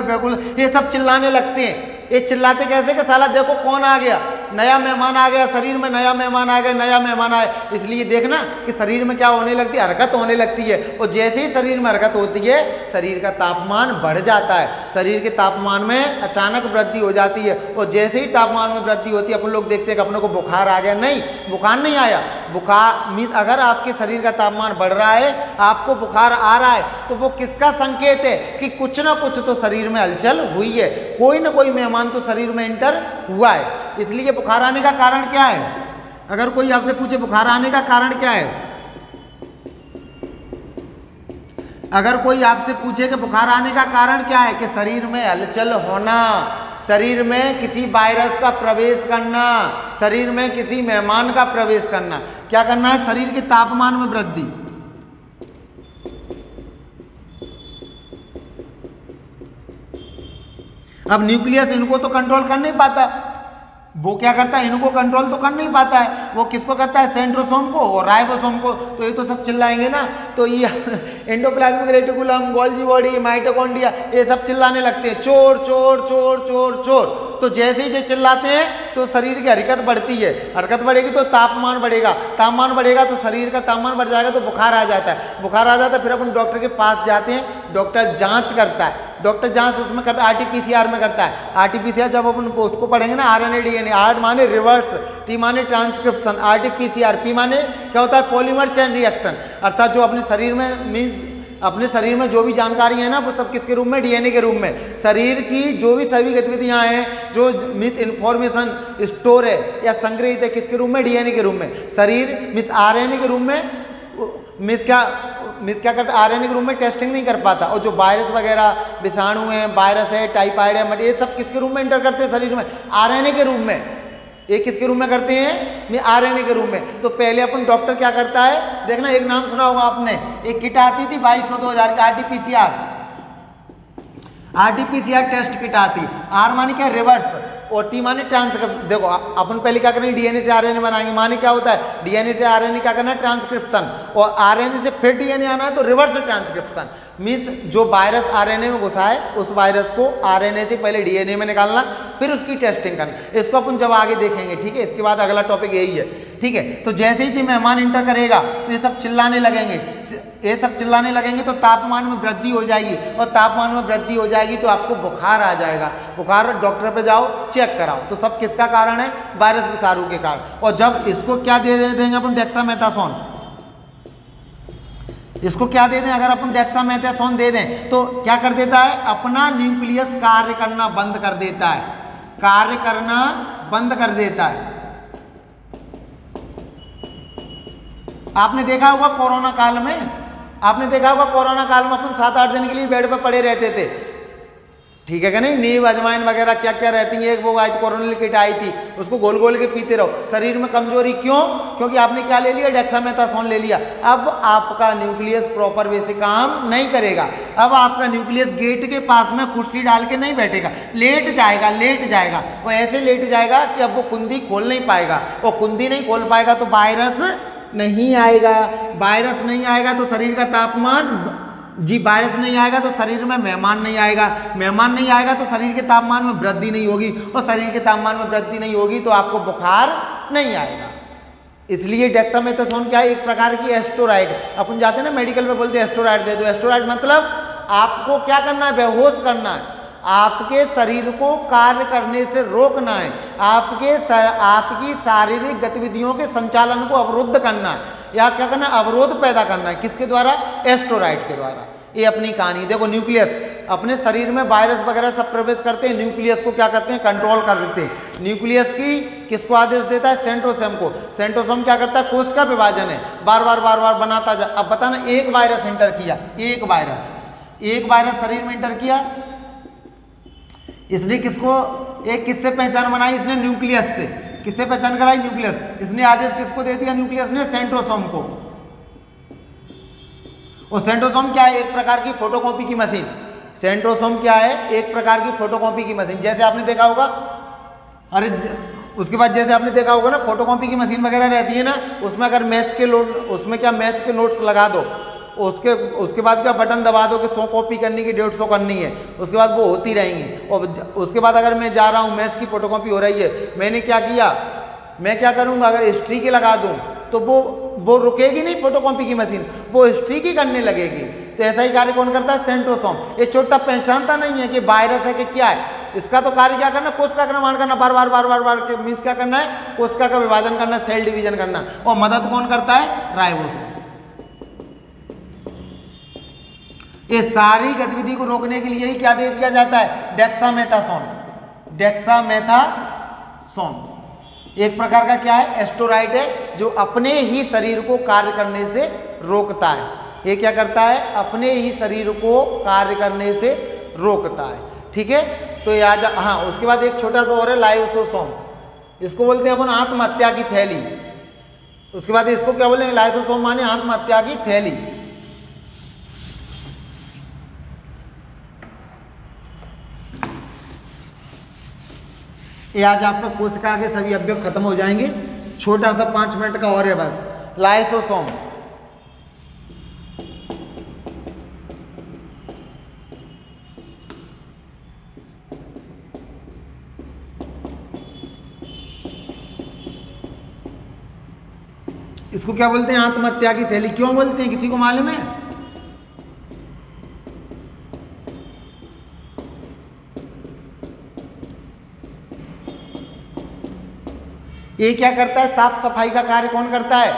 ये सब चिल्लाने लगते हैं। ये चिल्लाते कैसे कि साला देखो कौन आ गया, नया मेहमान आ गया, शरीर में नया मेहमान आ गया, नया मेहमान आए। इसलिए देखना कि शरीर में क्या होने लगती है? हरकत होने लगती है। और जैसे ही शरीर में हरकत होती है, शरीर का तापमान बढ़ जाता है, शरीर के तापमान में अचानक वृद्धि हो जाती है। और जैसे ही तापमान में वृद्धि होती है, अपन लोग देखते हैं कि अपने को बुखार आ गया। नहीं, बुखार नहीं आया। बुखार मीन्स अगर आपके शरीर का तापमान बढ़ रहा है, आपको बुखार आ रहा है, तो वो किसका संकेत है? कि कुछ ना कुछ तो शरीर में हलचल हुई है, कोई ना कोई मेहमान तो शरीर में एंटर हुआ है। इसलिए बुखार आने का कारण क्या है? अगर कोई आपसे पूछे बुखार आने का कारण क्या है, अगर कोई आपसे पूछे कि बुखार आने का कारण क्या है, कि शरीर में हलचल होना, शरीर में किसी वायरस का प्रवेश करना, शरीर में किसी मेहमान का प्रवेश करना। क्या करना है? शरीर के तापमान में वृद्धि। अब न्यूक्लियस इनको तो कंट्रोल कर नहीं पाता, वो क्या करता है? इनको कंट्रोल तो कर नहीं पाता है, वो किसको करता है? सेंट्रोसोम को और राइबोसोम को। तो ये तो सब चिल्लाएंगे ना, तो ये endoplasmic reticulum, Golgi body, mitochondria, ये सब चिल्लाने लगते हैं, चोर चोर चोर चोर चोर। तो जैसे ही ये चिल्लाते हैं तो शरीर की हरकत बढ़ती है, हरकत बढ़ेगी तो तापमान बढ़ेगा, तापमान बढ़ेगा तो शरीर का तापमान बढ़ जाएगा, तो बुखार आ जाता है, बुखार आ जाता है। फिर अपन डॉक्टर के पास जाते हैं, डॉक्टर जांच करता है, डॉक्टर जांच उसमें करता है, आरटीपीसीआर में करता है। आरटीपीसीआर जब अपन उसको पढ़ेंगे ना, आरएनए डीएनए, आर माने रिवर्स, टी माने ट्रांसक्रिप्शन, आरटीपीसीआर, पी माने क्या होता है? Polymer chain reaction. अर्थात जो अपने शरीर में मीन्स अपने शरीर में जो भी जानकारी है ना, वो सब किसके रूप में? डीएनए के रूप में। शरीर की जो भी सभी गतिविधियां हैं, जो मिस इंफॉर्मेशन स्टोर है या संग्रहित है, किसके रूप में? डीएनए के रूप में। शरीर मिस आरएनए के रूप में मिस क्या करता? आरएनए के रूप में टेस्टिंग नहीं कर पाता। और जो वायरस वगैरह, विषाणु है, वायरस है, टाइफाइड है, ये सब किसके रूप में एंटर करते हैं शरीर में? आरएनए के रूप में। ये किसके रूप में करते हैं? आरएनए के रूप में। तो पहले अपन डॉक्टर क्या करता है? देखना, एक नाम सुना होगा आपने, एक किट आती थी 2200-2000 की, आरटीपीसीआर टेस्ट किट आती। आर माने क्या? रिवर्स, और टी माने ट्रांसक्रिप्शन। देखो अपन पहले क्या करेंगे? डीएनए से आरएनए बनाएंगे, माने क्या होता है? डीएनए से आरएनए क्या करना है? ट्रांसक्रिप्शन। और आरएनए से फिर डीएनए आना है तो रिवर्स ट्रांसक्रिप्शन। मीन्स जो वायरस आरएनए में घुसा है, उस वायरस को आरएनए से पहले डीएनए में निकालना, फिर उसकी टेस्टिंग करना। इसको अपन जब आगे देखेंगे, ठीक है। इसके बाद अगला टॉपिक यही है, ठीक है। तो जैसे ही मेहमान इंटर करेगा तो ये सब चिल्लाने लगेंगे, ये सब चिल्लाने लगेंगे तो तापमान में वृद्धि हो जाएगी, और तापमान में वृद्धि हो जाएगी तो आपको बुखार आ जाएगा। बुखार, डॉक्टर पे जाओ, चेक कराओ। तो सब किसका कारण है? वायरस विषाणु के कारण। और जब इसको क्या दे देंगे अपन? डेक्सामेथासोन। इसको क्या दे दें? अगर अपन डेक्सामेथासोन दे दें तो क्या कर देता है? अपना न्यूक्लियस कार्य करना बंद कर देता है, कार्य करना बंद कर देता है। आपने देखा होगा कोरोना काल में, आपने देखा होगा कोरोना काल में अपन 7-8 दिन के लिए बेड पर पड़े रहते थे, ठीक है क्या नहीं? नींव, अजवाइन वगैरह क्या क्या रहती है। एक वो आई कोरोनिल किट आई थी, उसको गोल गोल के पीते रहो, शरीर में कमजोरी। क्यों? क्योंकि आपने क्या ले लिया? डेक्सामेथासोन ले लिया। अब आपका न्यूक्लियस प्रॉपर वे से काम नहीं करेगा। अब आपका न्यूक्लियस गेट के पास में कुर्सी डाल के नहीं बैठेगा, लेट जाएगा, लेट जाएगा। वो ऐसे लेट जाएगा कि अब वो कुंडी खोल नहीं पाएगा, और कुंडी नहीं खोल पाएगा तो वायरस नहीं आएगा, वायरस नहीं आएगा तो शरीर का तापमान वायरस नहीं आएगा तो शरीर में मेहमान नहीं आएगा, मेहमान नहीं आएगा तो शरीर के तापमान में वृद्धि नहीं होगी, और शरीर के तापमान में वृद्धि नहीं होगी तो आपको बुखार नहीं आएगा। इसलिए डेक्सामेथासोन क्या है? एक प्रकार की एस्टोराइड। अपन जाते हैं ना मेडिकल में, बोलते हैं एस्टोराइड दे दो। एस्टोराइड मतलब आपको क्या करना है? बेहोश करना है, आपके शरीर को कार्य करने से रोकना है, आपकी शारीरिक गतिविधियों के संचालन को अवरुद्ध करना है, या क्या करना है? अवरोध पैदा करना है। किसके द्वारा? एस्टोराइड के द्वारा। ये अपनी कहानी। देखो न्यूक्लियस, अपने शरीर में वायरस वगैरह सब प्रवेश करते हैं, न्यूक्लियस को क्या करते हैं, कंट्रोल कर देते हैं। न्यूक्लियस की किसको आदेश देता है, सेंट्रोसोम को। सेंट्रोसोम क्या करता है, कोश का विभाजन है, बार बार बनाता जा। अब बताना, एक वायरस एंटर किया, एक वायरस शरीर में एंटर किया, इसने किसको, एक किससे पहचान बनाई, इसने न्यूक्लियस से। किससे पहचान कराई, न्यूक्लियस। इसने आदेश किसको दे दिया, न्यूक्लियस ने, सेंट्रोसोम को। और सेंट्रोसोम क्या है, एक प्रकार की फोटोकॉपी की मशीन। सेंट्रोसोम क्या है, एक प्रकार की फोटोकॉपी की मशीन। जैसे आपने देखा होगा, अरे उसके बाद जैसे आपने देखा होगा ना, फोटोकॉपी की मशीन वगैरह रहती है ना, उसमें अगर मैथ्स के उसमें क्या मैथ्स के नोट्स लगा दो, उसके बाद क्या बटन दबा दो कि 100 कॉपी करनी की 150 करनी है, उसके बाद वो होती रहेंगी। और उसके बाद अगर मैं जा रहा हूँ, मैथ्स की फोटोकॉपी हो रही है, मैंने क्या किया, मैं क्या करूँगा, अगर हिस्ट्री की लगा दूँ तो वो रुकेगी नहीं फोटोकॉपी की मशीन, वो हिस्ट्री की करने लगेगी। तो ऐसा ही कार्य कौन करता है, सेंट्रोसोम। ये छोटा पहचानता नहीं है कि वायरस है कि क्या है, इसका तो कार्य क्या करना, कोशिका का निर्माण करना, बार बार मीन्स क्या करना है, कोशिका का विभाजन करना, सेल डिवीजन करना। और मदद कौन करता है, राइबोसोम। ये सारी गतिविधि को रोकने के लिए ही क्या दे दिया जाता है, डेक्सामेथासोन। एक प्रकार का क्या है, एस्टेरॉइड है, जो अपने ही शरीर को कार्य करने से रोकता है। ये क्या करता है, अपने ही शरीर को कार्य करने से रोकता है। ठीक है, तो ये आज, हाँ, उसके बाद एक छोटा सा और है, लाइसोसोम। इसको बोलते हैं अपन आत्महत्या की थैली। उसके बाद इसको क्या बोलेंगे, लाइसोसोम माने आत्महत्या की थैली। ये आज आपका कोशिका के सभी अवयव खत्म हो जाएंगे। छोटा सा 5 मिनट का और है बस। लाइसोसोम, इसको क्या बोलते हैं, आत्महत्या की थैली। क्यों बोलते हैं, किसी को मालूम है? ये क्या करता है, साफ सफाई का कार्य कौन करता है,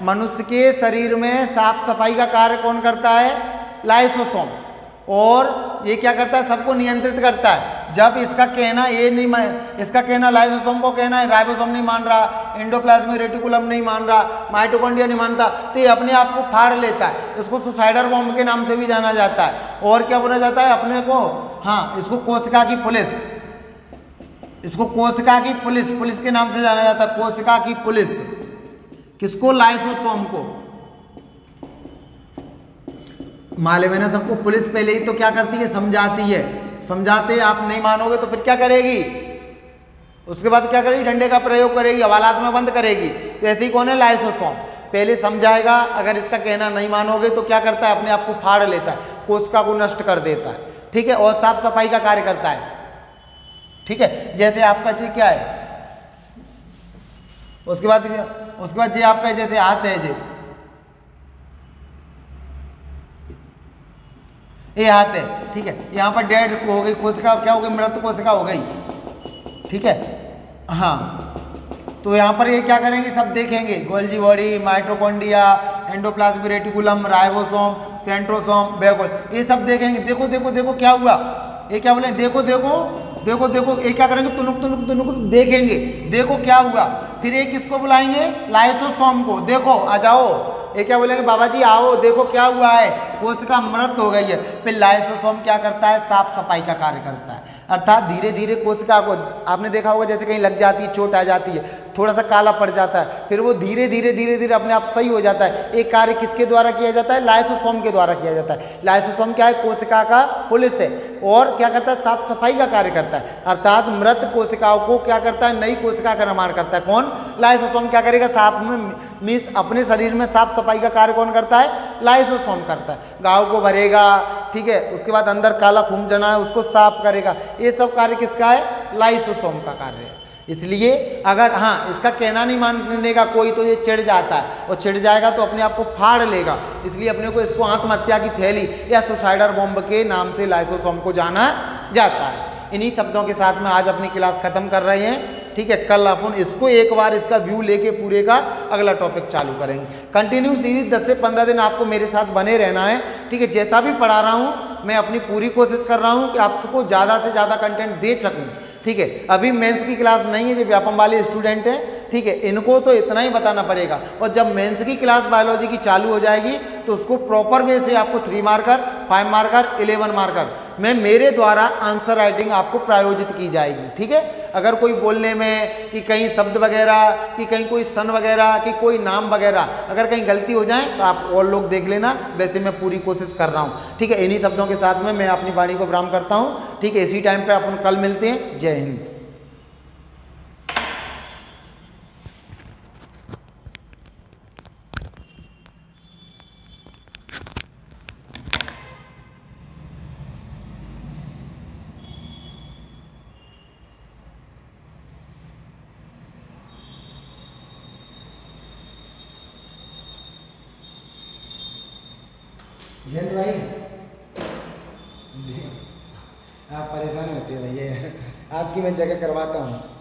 मनुष्य के शरीर में साफ सफाई का कार्य कौन करता है, लाइसोसोम। और ये क्या करता है, सबको नियंत्रित करता है। जब इसका कहना ये नहीं, इसका कहना लाइसोसोम को कहना है, राइबोसोम नहीं मान रहा, एंडोप्लाज्मिक रेटिकुलम नहीं मान रहा, माइटोकॉन्ड्रिया नहीं मानता, तो ये अपने आप को फाड़ लेता है। इसको सुसाइडर बॉम्ब के नाम से भी जाना जाता है। और क्या बोला जाता है अपने को, हाँ, इसको कोशिका की पुलिस, इसको कोशिका की पुलिस के नाम से जाना जाता है। कोशिका की पुलिस किसको, लाइसोसोम को। मालूम है ना सबको, पुलिस पहले ही तो क्या करती है, समझाती है। समझाते आप नहीं मानोगे तो फिर क्या करेगी, उसके बाद क्या करेगी, डंडे का प्रयोग करेगी, हवालात में बंद करेगी। तो ऐसे ही कौन है, लाइसोसोम। पहले समझाएगा, अगर इसका कहना नहीं मानोगे तो क्या करता है, अपने आप को फाड़ लेता है, कोशिका को नष्ट कर देता है। ठीक है, और साफ सफाई का कार्य करता है। ठीक है, जैसे आपका जी क्या है, उसके बाद जी आपका जैसे हाथ है, जी ये हाथ है। ठीक है, यहाँ पर डेड हो गई कोशिका, क्या हो गई, मृत कोशिका हो गई। ठीक है, हाँ, तो यहाँ पर ये क्या करेंगे, सब देखेंगे, Golgi body, mitochondria, endoplasmic reticulum, ribosome, centrosome, vacuole, ये सब देखेंगे। देखो देखो देखो क्या हुआ, ये क्या बोले, देखो देखो देखो देखो, ये क्या करेंगे, तुनुक तुनुक तुनुक देखेंगे, देखो क्या हुआ। फिर ये किसको बुलाएंगे, लाइसोसोम को। देखो आ जाओ, ये क्या बोलेंगे, बाबा जी आओ, देखो क्या हुआ है, कोशिका मृत हो गई है। फिर लाइसोसोम क्या करता है, साफ सफाई का कार्य करता है। अर्थात धीरे धीरे कोशिका को, आपने देखा होगा जैसे कहीं लग जाती है, चोट आ जाती है, थोड़ा सा काला पड़ जाता है, फिर वो धीरे धीरे अपने आप सही हो जाता है। एक कार्य किसके द्वारा किया जाता है, लाइसोसोम के द्वारा किया जाता है। लाइसोसोम क्या है, कोशिका का पुलिस है, और क्या करता है, साफ सफाई का कार्य करता है। अर्थात मृत कोशिकाओं को क्या करता है, नई कोशिका का निर्माण करता है। कौन, लाइसोसोम। क्या करेगा, साफ में मीन्स अपने शरीर में साफ सफाई का कार्य कौन करता है, लाइसोसोम करता है। घाव को भरेगा, ठीक है, उसके बाद अंदर काला खून जना है उसको साफ करेगा। ये सब कार्य किसका है, लाइसोसोम का कार्य है। इसलिए अगर हाँ इसका कहना नहीं मानने का कोई, तो ये चिढ़ जाता है, और चिढ़ जाएगा तो अपने आप को फाड़ लेगा। इसलिए अपने को इसको आत्महत्या की थैली या सुसाइडर बॉम्ब के नाम से लाइसोसोम को जाना जाता है। इन्हीं शब्दों के साथ में आज अपनी क्लास खत्म कर रहे हैं। ठीक है, कल अपन इसको एक बार इसका व्यू लेके पूरे का अगला टॉपिक चालू करेंगे। कंटिन्यू सीरीज 10 से 15 दिन आपको मेरे साथ बने रहना है। ठीक है, जैसा भी पढ़ा रहा हूँ मैं अपनी पूरी कोशिश कर रहा हूँ कि आपको ज़्यादा से ज़्यादा कंटेंट दे सकूँ। ठीक है, अभी मेंस की क्लास नहीं है, जो व्यापम वाले स्टूडेंट हैं, ठीक है, इनको तो इतना ही बताना पड़ेगा। और जब मेंस की क्लास बायोलॉजी की चालू हो जाएगी तो उसको प्रॉपर वे से आपको 3 मार्कर, 5 मार्कर, 11 मार्कर में मेरे द्वारा आंसर राइटिंग आपको प्रायोजित की जाएगी। ठीक है, अगर कोई बोलने में कि कहीं शब्द वगैरह, कि कहीं कोई सन वगैरह, कि कोई नाम वगैरह अगर कहीं गलती हो जाए तो आप और लोग देख लेना, वैसे मैं पूरी कोशिश कर रहा हूँ। ठीक है, इन्हीं शब्दों के साथ में मैं अपनी वाणी को विराम करता हूँ। ठीक है, इसी टाइम पे अपन कल मिलते हैं। जय हिंद। जयंत भाई, आप परेशान होते हैं भैया, आपकी मैं जगह करवाता हूँ।